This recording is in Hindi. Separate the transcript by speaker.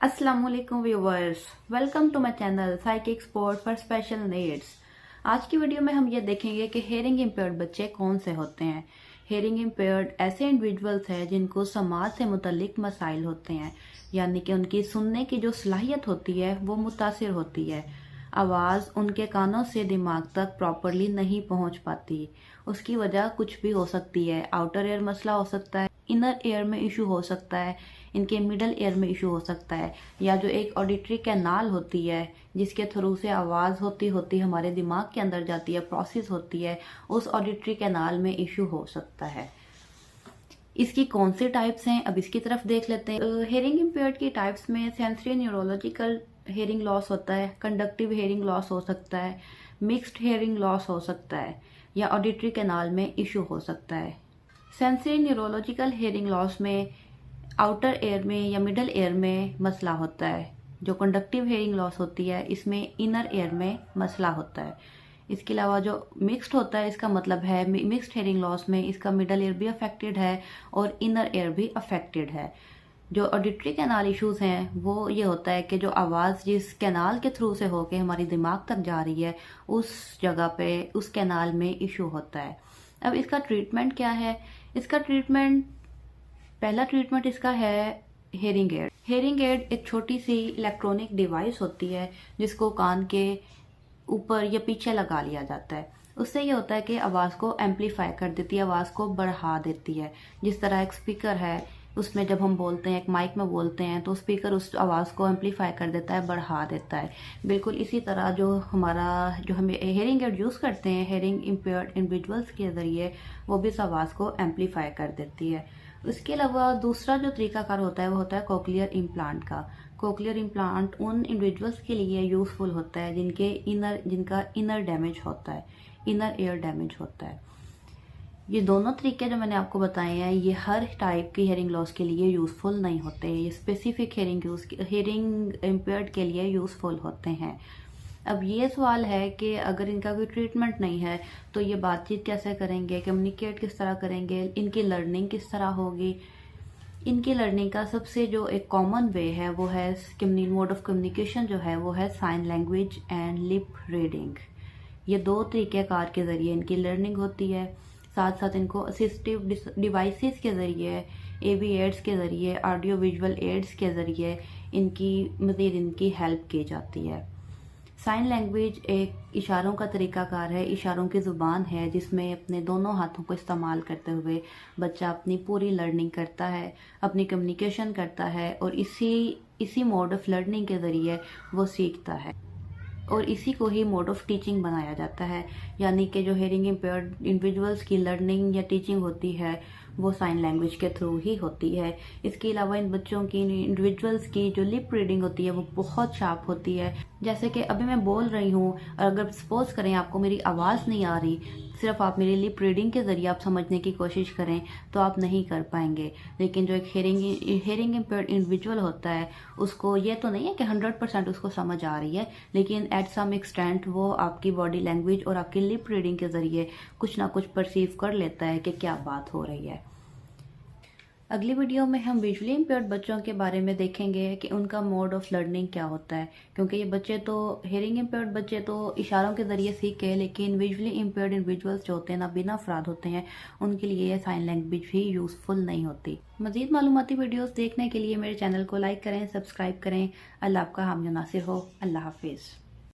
Speaker 1: अस्सलामुअलैकुम viewers, welcome to my channel psychic sport for special needs. आज की वीडियो में हम ये देखेंगे कि हेयरिंग इम्पेयर्ड बच्चे कौन से होते हैं। हेयरिंग इम्पेयर्ड ऐसे इंडिविजुअल्स हैं जिनको समाज से मुतल्लिक मसाइल होते हैं, यानी कि उनकी सुनने की जो सलाहियत होती है वो मुतासिर होती है। आवाज़ उनके कानों से दिमाग तक प्रॉपरली नहीं पहुंच पाती। उसकी वजह कुछ भी हो सकती है। आउटर एयर मसला हो सकता है, इनर एयर में इशू हो सकता है, इनके मिडल एयर में इशू हो सकता है, या जो एक ऑडिटरी कैनाल होती है जिसके थ्रू से आवाज़ होती होती हमारे दिमाग के अंदर जाती है, प्रोसेस होती है, उस ऑडिटरी कैनाल में इशू हो सकता है। इसकी कौन सी टाइप्स हैं, अब इसकी तरफ देख लेते हैं। हेयरिंग इम्पेयर्ड की टाइप्स में सेंसरी न्यूरोलॉजिकल हेयरिंग लॉस होता है, कंडक्टिव हेयरिंग लॉस हो सकता है, मिक्स्ड हेयरिंग लॉस हो सकता है, या ऑडिटरी कैनाल में इशू हो सकता है। सेंसरी न्यूरोलॉजिकल हेयरिंग लॉस में आउटर एयर में या मिडल एयर में मसला होता है। जो कंडक्टिव हेयरिंग लॉस होती है इसमें इनर एयर में मसला होता है। इसके अलावा जो मिक्स्ड होता है, इसका मतलब है मिक्स्ड हेयरिंग लॉस में इसका मिडल एयर भी अफेक्टेड है और इनर एयर भी अफेक्टेड है। जो ऑडिटरी कैनाल इश्यूज हैं वो ये होता है कि जो आवाज़ जिस कैनाल के थ्रू से होके हमारी दिमाग तक जा रही है उस जगह पे उस कैनाल में इशू होता है। अब इसका ट्रीटमेंट क्या है? इसका ट्रीटमेंट, पहला ट्रीटमेंट इसका है हेयरिंग एड। हेयरिंग एड एक छोटी सी इलेक्ट्रॉनिक डिवाइस होती है जिसको कान के ऊपर या पीछे लगा लिया जाता है। उससे ये होता है कि आवाज़ को एम्पलीफाई कर देती है, आवाज़ को बढ़ा देती है। जिस तरह एक स्पीकर है, उसमें जब हम बोलते हैं, एक माइक में बोलते हैं, तो स्पीकर उस आवाज़ को एम्पलीफाई कर देता है, बढ़ा देता है। बिल्कुल इसी तरह जो हम हेयरिंग एड यूज़ करते हैं हेयरिंग इम्पेयर्ड इंडिविजुअल्स के ज़रिए, वो भी इस आवाज़ को एम्पलीफाई कर देती है। उसके अलावा दूसरा जो तरीकाकार होता है वो होता है कोक्लियर इम्प्लांट का। कोक्लियर इम्प्लांट उन इंडिविजुअल्स के लिए यूज़फुल होता है जिनका इनर डैमेज होता है, इनर एयर डैमेज होता है। ये दोनों तरीके जो मैंने आपको बताए हैं ये हर टाइप की हेयरिंग लॉस के लिए यूज़फुल नहीं होते। ये स्पेसिफिक हेयरिंग इम्पेयर्ड के लिए यूज़फुल होते हैं। अब ये सवाल है कि अगर इनका कोई ट्रीटमेंट नहीं है तो ये बातचीत कैसे करेंगे, कम्युनिकेट किस तरह करेंगे, इनकी लर्निंग किस तरह होगी। इनकी लर्निंग का सबसे जो एक कॉमन वे है वो है, मोड ऑफ कम्युनिकेशन जो है वो है sign language and lip reading. ये दो तरीक़ेकार के ज़रिए इनकी लर्निंग होती है। साथ साथ इनको असिस्टिव डिवाइसेस के ज़रिए, एवी एड्स के ज़रिए, ऑडियो विजुअल एड्स के ज़रिए इनकी हेल्प की जाती है। साइन लैंग्वेज एक इशारों का तरीकाकार है, इशारों की ज़ुबान है जिसमें अपने दोनों हाथों को इस्तेमाल करते हुए बच्चा अपनी पूरी लर्निंग करता है, अपनी कम्युनिकेशन करता है और इसी मोड ऑफ लर्निंग के ज़रिए वो सीखता है और इसी को ही मोड ऑफ टीचिंग बनाया जाता है। यानी कि जो हेयरिंग इम्पेयर्ड इंडिविजुअल्स की लर्निंग या टीचिंग होती है वो साइन लैंग्वेज के थ्रू ही होती है। इसके अलावा इन बच्चों की, इंडिविजुअल्स की जो लिप रीडिंग होती है वो बहुत शार्प होती है। जैसे कि अभी मैं बोल रही हूँ और अगर सपोज करें आपको मेरी आवाज़ नहीं आ रही, सिर्फ आप मेरी लिप रीडिंग के ज़रिए आप समझने की कोशिश करें तो आप नहीं कर पाएंगे। लेकिन जो एक हेयरिंग इम्पेयर्ड इंडिविजुअल होता है उसको ये तो नहीं है कि 100% उसको समझ आ रही है, लेकिन एट सम एक्सटेंट वो आपकी बॉडी लैंग्वेज और आपकी लिप रीडिंग के ज़रिए कुछ ना कुछ परसीव कर लेता है कि क्या बात हो रही है। अगली वीडियो में हम विजुअली इम्पेयर्ड बच्चों के बारे में देखेंगे कि उनका मोड ऑफ लर्निंग क्या होता है, क्योंकि ये बच्चे तो, हेयरिंग इम्पेयर्ड बच्चे तो इशारों के ज़रिए सीखे हैं, लेकिन विजुअली इम्पेयर्ड इंडिविजुअल्स जो होते हैं, नाबीना अफराद होते हैं, उनके लिए ये साइन लैंग्वेज भी यूज़फुल नहीं होती। मज़ीद मालूमाती वीडियोज़ देखने के लिए मेरे चैनल को लाइक करें, सब्सक्राइब करें। अल्लाह आपका हामी नासिर हो। अल्लाह हाफिज़।